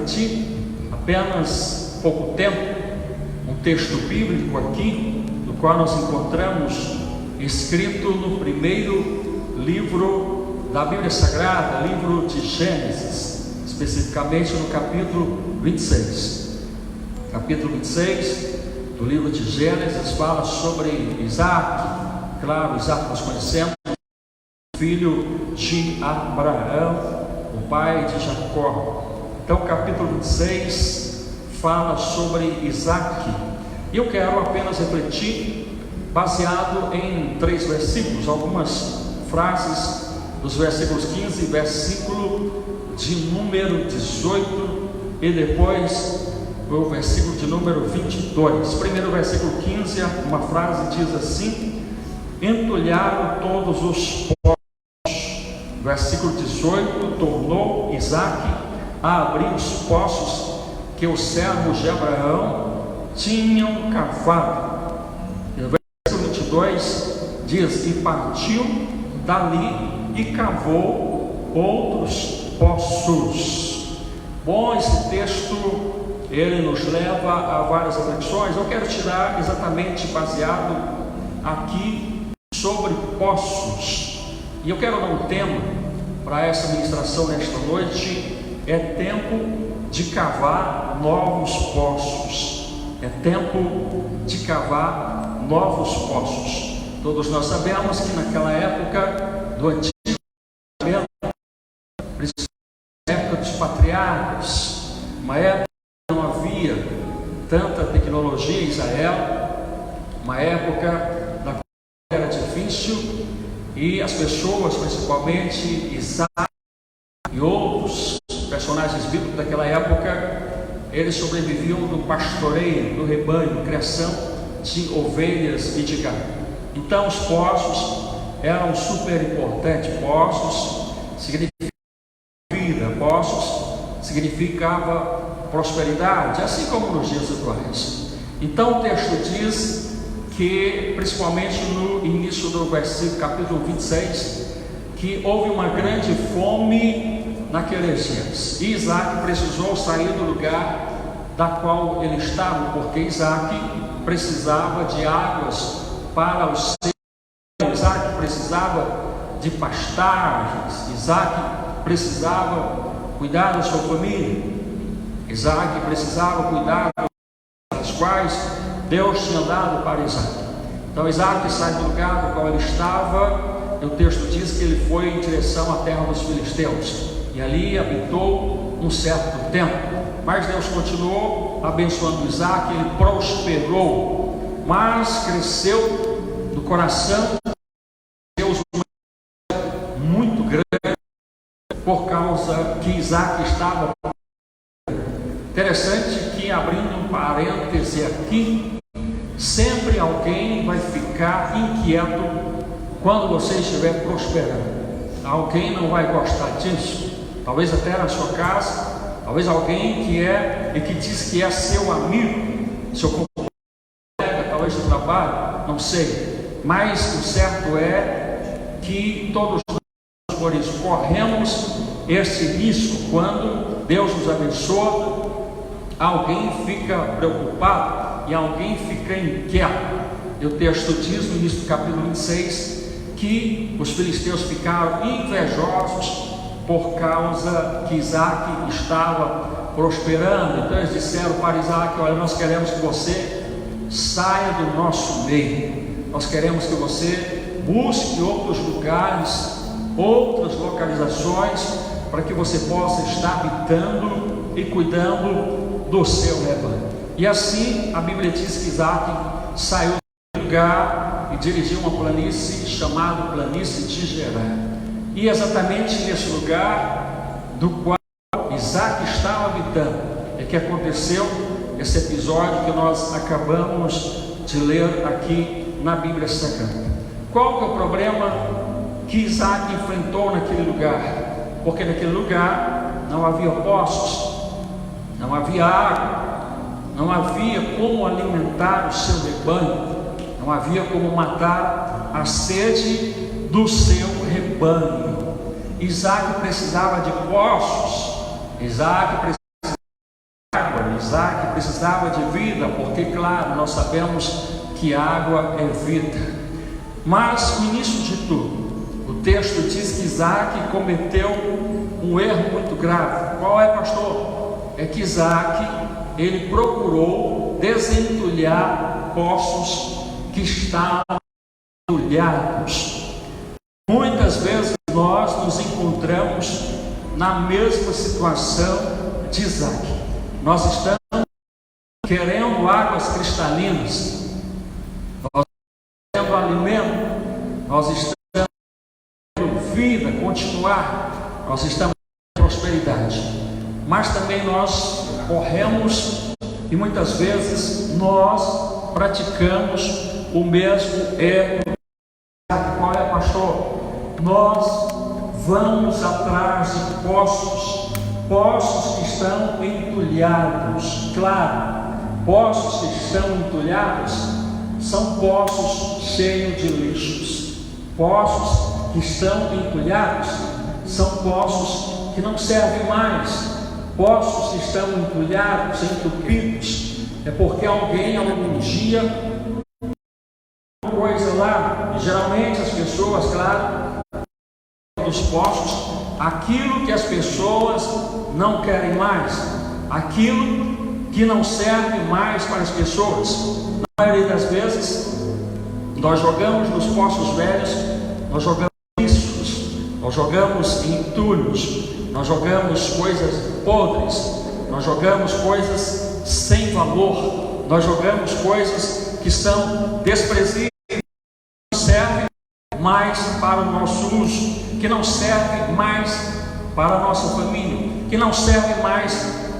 refletir apenas pouco tempo um texto bíblico aqui, no qual nós encontramos escrito no primeiro livro da Bíblia Sagrada, livro de Gênesis, especificamente no capítulo 26. Capítulo 26 do livro de Gênesis fala sobre Isaac. Claro, Isaac nós conhecemos, filho de Abraão, o pai de Jacó. Então, o capítulo 26 fala sobre Isaac. E eu quero apenas refletir, baseado em 3 versículos, algumas frases dos versículos 15, versículo de número 18, e depois o versículo de número 22. Primeiro versículo 15, uma frase diz assim: entulharam todos os poços. Versículo 18: tornou Isaac a abrir os poços que os servos de Abraão tinham cavado. E o versículo 22 diz: e partiu dali e cavou outros poços. Bom, esse texto ele nos leva a várias reflexões. Eu quero tirar exatamente baseado aqui sobre poços, e eu quero dar um tema para essa ministração nesta noite: é tempo de cavar novos poços. É tempo de cavar novos poços. Todos nós sabemos que naquela época do Antigo Testamento, principalmente na época dos patriarcas, uma época que não havia tanta tecnologia em Israel, uma época na qual era difícil, e as pessoas, principalmente Isaac e outros personagens bíblicos daquela época, eles sobreviviam do pastoreio, do rebanho, criação de ovelhas e de gado. Então os poços eram super importantes. Poços significava vida, poços significava prosperidade, assim como nos dias atuais. Então o texto diz que, principalmente no início do versículo, capítulo 26, que houve uma grande fome naqueles dias, e Isaac precisou sair do lugar da qual ele estava, porque Isaac precisava de águas para os seus. Isaac precisava de pastagens, Isaac precisava cuidar da sua família, Isaac precisava cuidar das quais Deus tinha dado para Isaac. Então Isaac sai do lugar do qual ele estava, e o texto diz que ele foi em direção à terra dos filisteus, e ali habitou um certo tempo. Mas Deus continuou abençoando Isaac, ele prosperou, mas cresceu no coração de Deus muito grande, por causa que Isaac estava. Interessante que, abrindo um parêntese aqui, sempre alguém vai ficar inquieto quando você estiver prosperando. Alguém não vai gostar disso, talvez até na sua casa, talvez alguém que diz que é seu amigo, seu colega, talvez no trabalho, não sei, mas o certo é que todos nós, por isso, corremos esse risco. Quando Deus nos abençoa, alguém fica preocupado e alguém fica inquieto. E o texto diz no início do capítulo 26 que os filisteus ficaram invejosos por causa que Isaac estava prosperando. Então eles disseram para Isaac: olha, nós queremos que você saia do nosso meio, nós queremos que você busque outros lugares, outras localizações, para que você possa estar habitando e cuidando do seu rebanho. E assim a Bíblia diz que Isaac saiu do lugar e dirigiu uma planície chamada planície de Gerar. E exatamente nesse lugar do qual Isaac estava habitando é que aconteceu esse episódio que nós acabamos de ler aqui na Bíblia Sagrada. Qual que é o problema que Isaac enfrentou naquele lugar? Porque naquele lugar não havia poços, não havia água, não havia como alimentar o seu rebanho, não havia como matar a sede do seu rebanho. Isaac precisava de poços, Isaac precisava Isaac precisava de vida, porque, claro, nós sabemos que água é vida. Mas, no início de tudo, o texto diz que Isaac cometeu um erro muito grave. Qual é, pastor? É que Isaac, ele procurou desentulhar poços que estavam entulhados. Muitas vezes nós nos encontramos na mesma situação de Isaac. Nós estamos querendo águas cristalinas, nós estamos querendo alimento, nós estamos querendo vida, continuar, nós estamos querendo prosperidade, mas também nós corremos e muitas vezes nós praticamos o mesmo erro. Qual é, pastor? Nós vamos atrás de poços que estão entulhados. Claro, poços que estão entulhados são poços cheios de lixos. Poços que estão entulhados são poços que não servem mais. Poços que estão entulhados, entupidos, é porque alguém algum dia coisa lá, e geralmente as pessoas, claro, dos poços, aquilo que as pessoas não querem mais, aquilo que não serve mais para as pessoas. Na maioria das vezes, nós jogamos nos poços velhos, nós jogamos lixos, nós jogamos entulhos, nós jogamos coisas podres, nós jogamos coisas sem valor, nós jogamos coisas que são desprezíveis, serve mais para o nosso uso, que não serve mais para a nossa família, que não serve mais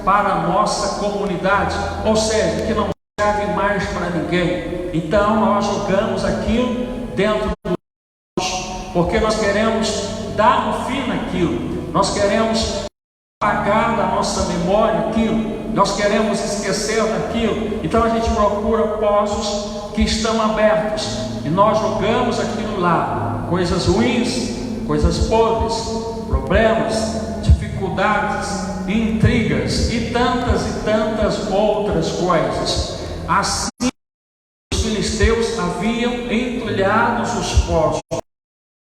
para a nossa comunidade, ou seja, que não serve mais para ninguém. Então nós jogamos aquilo dentro do nosso, porque nós queremos dar um fim naquilo, nós queremos apagar da nossa memória aquilo, nós queremos esquecer daquilo. Então a gente procura poços que estão abertos e nós jogamos aquilo lá, coisas ruins, coisas podres, problemas, dificuldades, intrigas e tantas outras coisas. Assim os filisteus haviam entulhado os poços.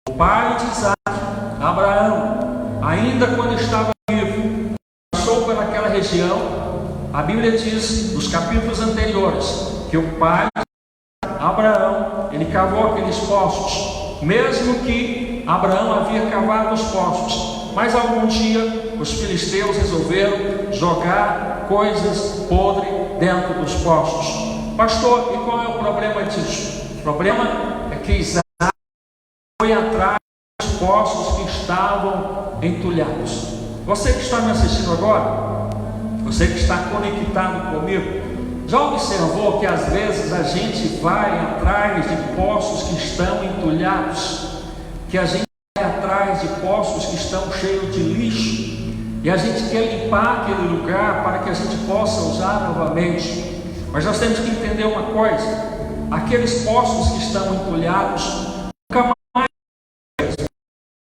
O pai de Isaac, Abraão, ainda quando estava vivo, passou por aquela região. A Bíblia diz nos capítulos anteriores que o pai Abraão, ele cavou aqueles poços, mesmo que Abraão havia cavado os poços, mas algum dia os filisteus resolveram jogar coisas podres dentro dos poços. Pastor, e qual é o problema disso? O problema é que Isaac foi atrás dos poços que estavam entulhados. Você que está me assistindo agora, você que está conectado comigo, já observou que às vezes a gente vai atrás de poços que estão entulhados, que a gente vai atrás de poços que estão cheios de lixo, e a gente quer limpar aquele lugar para que a gente possa usar novamente. Mas nós temos que entender uma coisa: aqueles poços que estão entulhados nunca mais,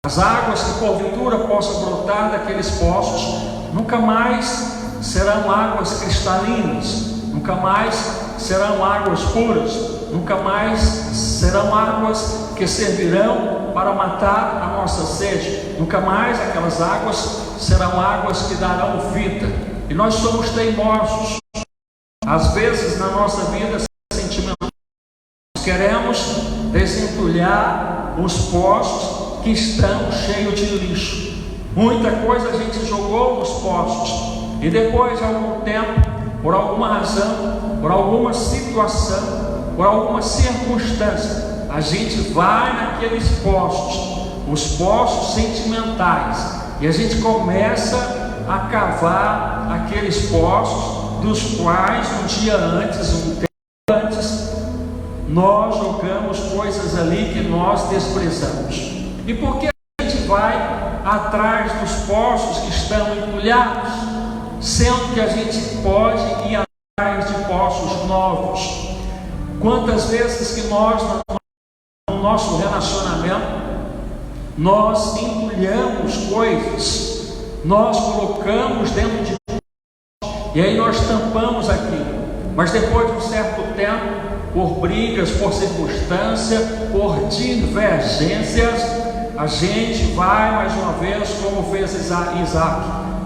as águas que porventura possam brotar daqueles poços nunca mais serão águas cristalinas, nunca mais serão águas puras, nunca mais serão águas que servirão para matar a nossa sede, nunca mais aquelas águas serão águas que darão vida. E nós somos teimosos, às vezes na nossa vida sentimental, queremos desentulhar os poços que estão cheios de lixo. Muita coisa a gente jogou nos poços, e depois de algum tempo, por alguma razão, por alguma situação, por alguma circunstância, a gente vai naqueles poços, os poços sentimentais, e a gente começa a cavar aqueles poços dos quais um dia antes, um tempo antes, nós jogamos coisas ali que nós desprezamos. E por que a gente vai atrás dos poços que estão entulhados, sendo que a gente pode ir atrás de poços novos? Quantas vezes que nós, no nosso relacionamento, nós entulhamos coisas, nós colocamos dentro de e aí nós tampamos aqui. Mas depois de um certo tempo, por brigas, por circunstância, por divergências, a gente vai mais uma vez, como fez Isaac,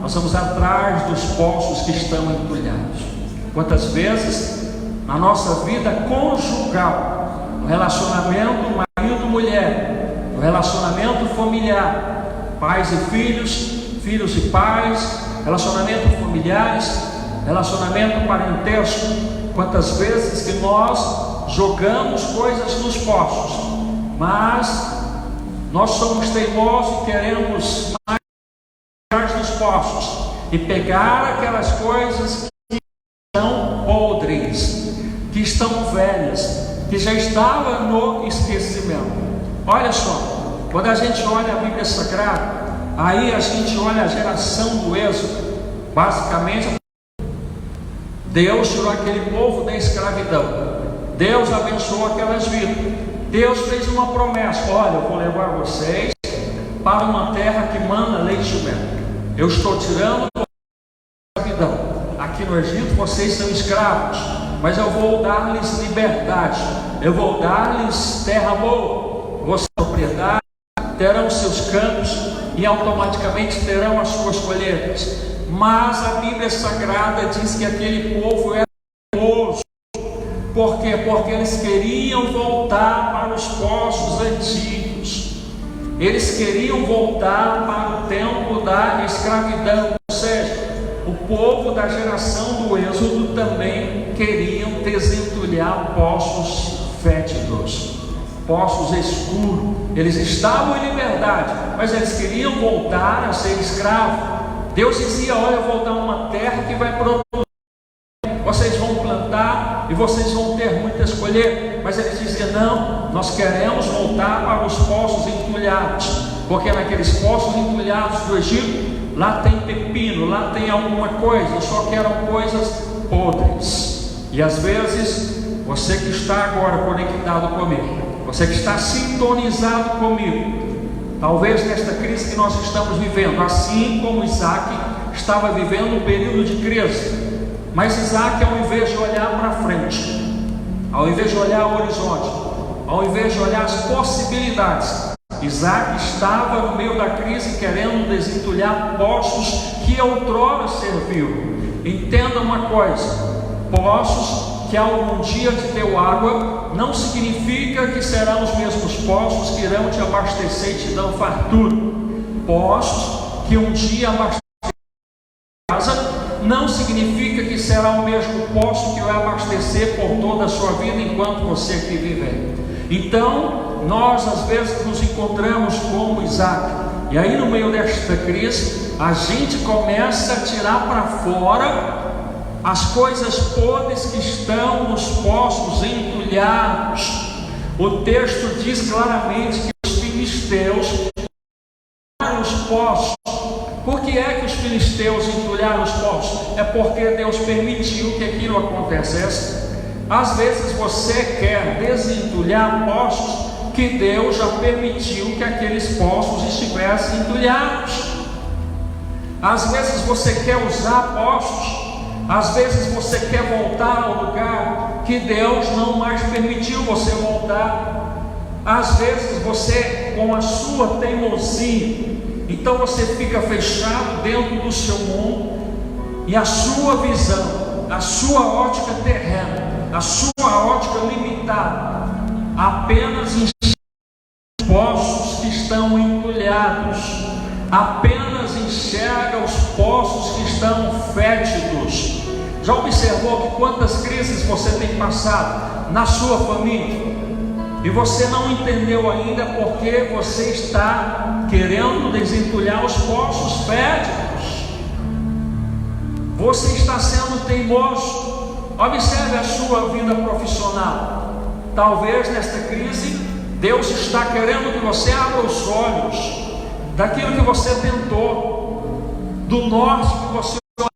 nós vamos atrás dos poços que estão entulhados. Quantas vezes na nossa vida conjugal, no relacionamento marido-mulher, no relacionamento familiar, pais e filhos, filhos e pais, relacionamento familiares, relacionamento parentesco, quantas vezes que nós jogamos coisas nos poços, mas nós somos teimosos e queremos mais atrás dos poços e pegar aquelas coisas que estão podres, que estão velhas, que já estavam no esquecimento. Olha só, quando a gente olha a Bíblia Sagrada, aí a gente olha a geração do Êxodo. Basicamente, Deus tirou aquele povo da escravidão, Deus abençoou aquelas vidas, Deus fez uma promessa: olha, eu vou levar vocês para uma terra que manda leite e mel. Eu estou tirando a escravidão. Aqui no Egito vocês são escravos, mas eu vou dar-lhes liberdade, eu vou dar-lhes terra boa, vossa propriedade, terão seus campos e automaticamente terão as suas colheitas. Mas a Bíblia Sagrada diz que aquele povo era teimoso. Por quê? Porque eles queriam voltar para os poços antigos, eles queriam voltar para o tempo da escravidão. Ou seja, o povo da geração do Êxodo também queriam desentulhar poços fétidos, poços escuros. Eles estavam em liberdade, mas eles queriam voltar a ser escravos. Deus dizia: olha, eu vou dar uma terra que vai produzir, vocês vão plantar e vocês vão ter muitas colheitas. Mas eles diziam: não, nós queremos voltar para os poços entulhados, porque naqueles poços entulhados do Egito, lá tem pepino, lá tem alguma coisa, só que eram coisas podres. E às vezes, você que está agora conectado comigo, você que está sintonizado comigo, talvez nesta crise que nós estamos vivendo, assim como Isaac estava vivendo um período de crise, mas Isaac, ao invés de olhar para frente, ao invés de olhar o horizonte, ao invés de olhar as possibilidades, Isaac estava no meio da crise querendo desentulhar poços que outrora serviu. Entenda uma coisa: poços que algum dia te deu água, não significa que serão os mesmos poços que irão te abastecer e te dão fartura. Poços que um dia abastecem a casa, não significa que será o mesmo poço que vai abastecer por toda a sua vida enquanto você aqui viver. Então, nós às vezes nos encontramos como Isaac, e aí no meio desta crise, a gente começa a tirar para fora as coisas podres que estão nos poços entulhados. O texto diz claramente que os filisteus entulharam os poços. Por que é que os filisteus entulharam os poços? É porque Deus permitiu que aquilo acontecesse. Às vezes você quer desentulhar poços que Deus já permitiu que aqueles poços estivessem entulhados. Às vezes você quer usar poços, às vezes você quer voltar ao lugar que Deus não mais permitiu você voltar. Às vezes você, com a sua teimosia, então você fica fechado dentro do seu mundo, e a sua visão, a sua ótica terrena, a sua ótica limitada, apenas enxerga os poços que estão entulhados, apenas enxerga os poços que estão fétidos. Já observou que quantas crises você tem passado na sua família e você não entendeu ainda porque você está querendo desentulhar os poços fétidos? Você está sendo teimoso. Observe a sua vida profissional. Talvez nesta crise Deus está querendo que você abra os olhos daquilo que você tentou, do norte que você olhou.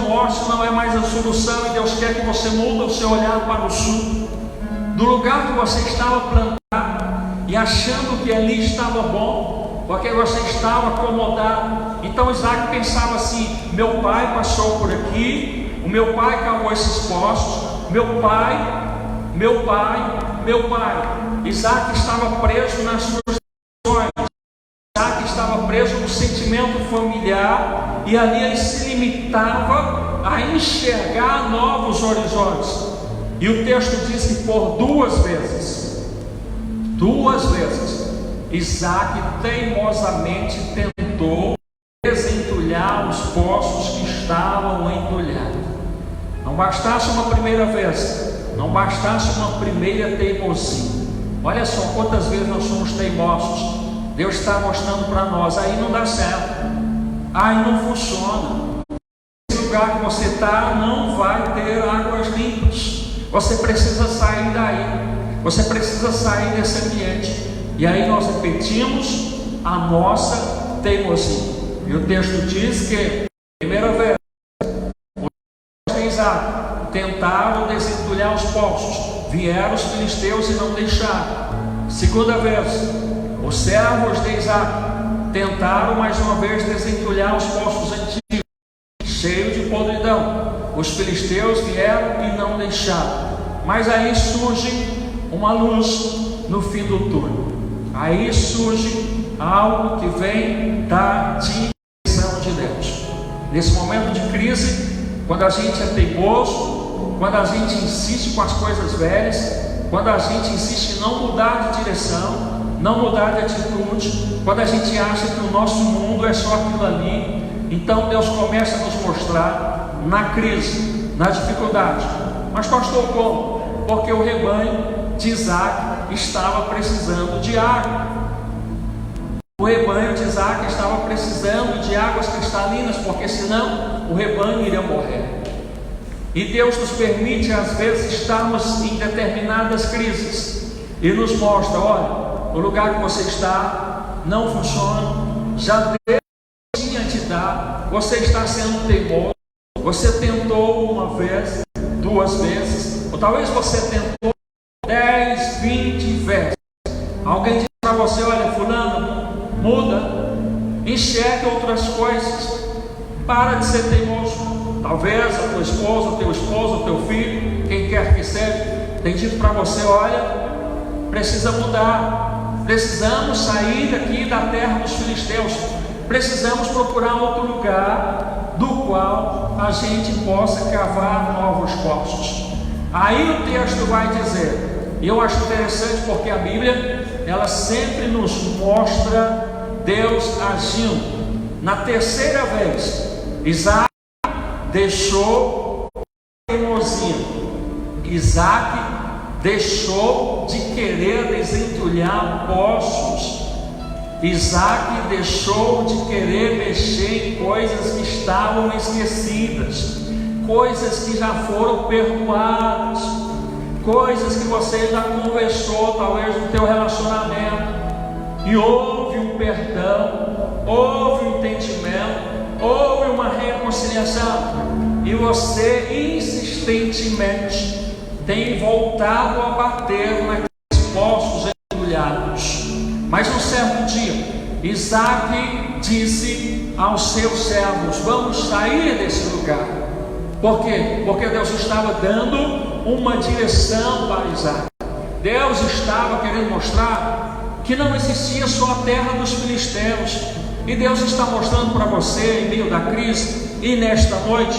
O norte não é mais a solução, e Deus quer que você mude o seu olhar para o sul. Do lugar que você estava plantado e achando que ali estava bom, porque você estava acomodado. Então Isaac pensava assim: meu pai passou por aqui, o meu pai cavou esses poços, meu pai. Isaac estava preso nas suas emoções, Isaac estava preso no sentimento familiar, e ali ele se limitava a enxergar novos horizontes. E o texto diz que por duas vezes, Isaac teimosamente tentou desentulhar os poços que estavam entulhados. Não bastasse uma primeira vez, não bastasse uma primeira teimosia. Olha só quantas vezes nós somos teimosos. Deus está mostrando para nós: aí não dá certo, aí não funciona. Esse lugar que você está não vai ter águas limpas. Você precisa sair daí, você precisa sair desse ambiente. E aí nós repetimos a nossa teimosia. E o texto diz que, primeira vez, os de Isaac tentaram desentulhar os poços, vieram os filisteus e não deixaram. Segunda vez, os servos de Isaac tentaram mais uma vez desentulhar os poços antigos, cheios de podridão. Os filisteus vieram e não deixaram. Mas aí surge uma luz no fim do túnel. Aí surge algo que vem da direção de Deus. Nesse momento de crise, quando a gente é teimoso, quando a gente insiste com as coisas velhas, quando a gente insiste em não mudar de direção, não mudar de atitude, quando a gente acha que o nosso mundo é só aquilo ali, então Deus começa a nos mostrar na crise, na dificuldade. Mas pastor, como? Porque o rebanho de Isaac estava precisando de água. O rebanho de Isaac estava precisando de águas cristalinas, porque senão o rebanho iria morrer. E Deus nos permite às vezes estarmos em determinadas crises e nos mostra: olha, o lugar que você está não funciona, já Deus tinha te dado, você está sendo teimoso, você tentou uma vez, duas vezes, ou talvez você tentou 10, 20 vezes. Alguém diz para você: olha, fulano, muda, enxerga outras coisas, para de ser teimoso. Talvez a tua esposa, o teu esposo, o teu filho, quem quer que seja, tem dito para você: olha, precisa mudar, precisamos sair daqui da terra dos filisteus, precisamos procurar outro lugar do qual a gente possa cavar novos poços. Aí o texto vai dizer, e eu acho interessante porque a Bíblia, ela sempre nos mostra Deus agindo. Na terceira vez, Isaac deixou a teimosia, Isaac deixou de querer desentulhar poços, Isaac deixou de querer mexer em coisas que estavam esquecidas, coisas que já foram perdoadas, coisas que você já conversou talvez no teu relacionamento, e houve um perdão, houve um entendimento, houve uma reconciliação, e você insistentemente tem voltado a bater naqueles poços entulhados. Mas um certo dia, Isaac disse aos seus servos: vamos sair desse lugar. Por quê? Porque Deus estava dando uma direção para Isaac. Deus estava querendo mostrar que não existia só a terra dos filisteus. E Deus está mostrando para você, em meio da crise, e nesta noite,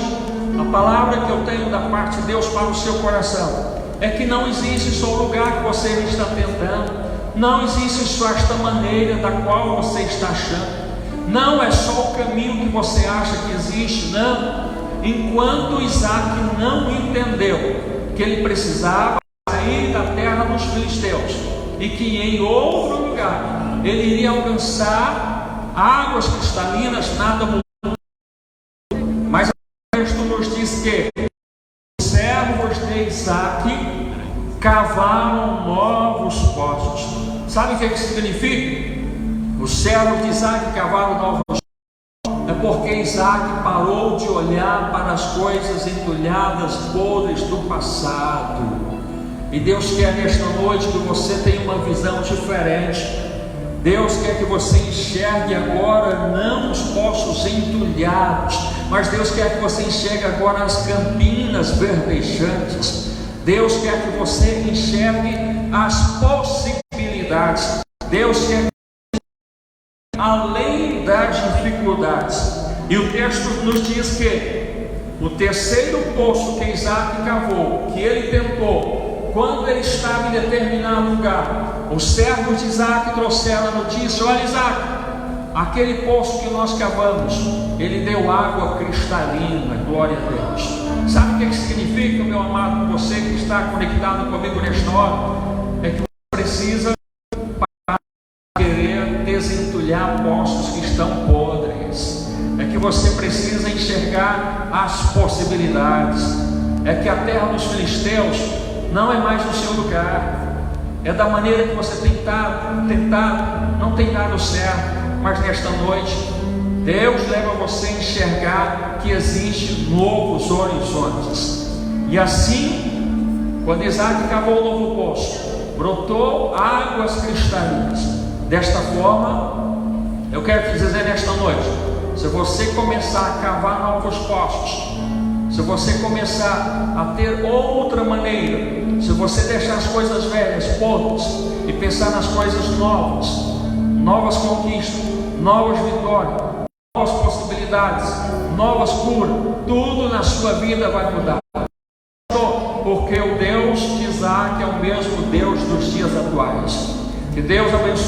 a palavra que eu tenho da parte de Deus para o seu coração é que não existe só o lugar que você está tentando, não existe só esta maneira da qual você está achando, não é só o caminho que você acha que existe, não. Enquanto Isaac não entendeu que ele precisava sair da terra dos filisteus e que em outro lugar ele iria alcançar águas cristalinas, nada mudou. Mas o texto nos diz que os servos de Isaac cavaram novos poços. Sabe o que significa? Os servos de Isaac cavaram novos poços. É porque Isaac parou de olhar para as coisas entulhadas, podres do passado. E Deus quer nesta noite que você tenha uma visão diferente. Deus quer que você enxergue agora não os poços entulhados, mas Deus quer que você enxergue agora as campinas verdejantes. Deus quer que você enxergue as possibilidades. Deus quer que além das dificuldades. E o texto nos diz que o terceiro poço que Isaac cavou, que ele tentou, quando ele estava em determinado lugar, os servos de Isaac trouxeram a notícia: olha, Isaac, aquele poço que nós cavamos, ele deu água cristalina, glória a Deus. Sabe o que significa, meu amado, você que está conectado comigo nesta hora? É que você precisa parar de querer desentulhar poços que estão podres. É que você precisa enxergar as possibilidades. É que a terra dos filisteus não é mais o seu lugar. É da maneira que você tentado, não tem dado certo. Mas nesta noite, Deus leva você a enxergar que existem novos horizontes. E assim, quando Isaac cavou um novo poço, brotou águas cristalinas. Desta forma, eu quero te dizer nesta noite, se você começar a cavar novos poços, se você começar a ter outra maneira, se você deixar as coisas velhas podres e pensar nas coisas novas, novas conquistas, novas vitórias, novas possibilidades, novas curas, tudo na sua vida vai mudar. Porque o Deus de Isaac é o mesmo Deus dos dias atuais. Que Deus abençoe.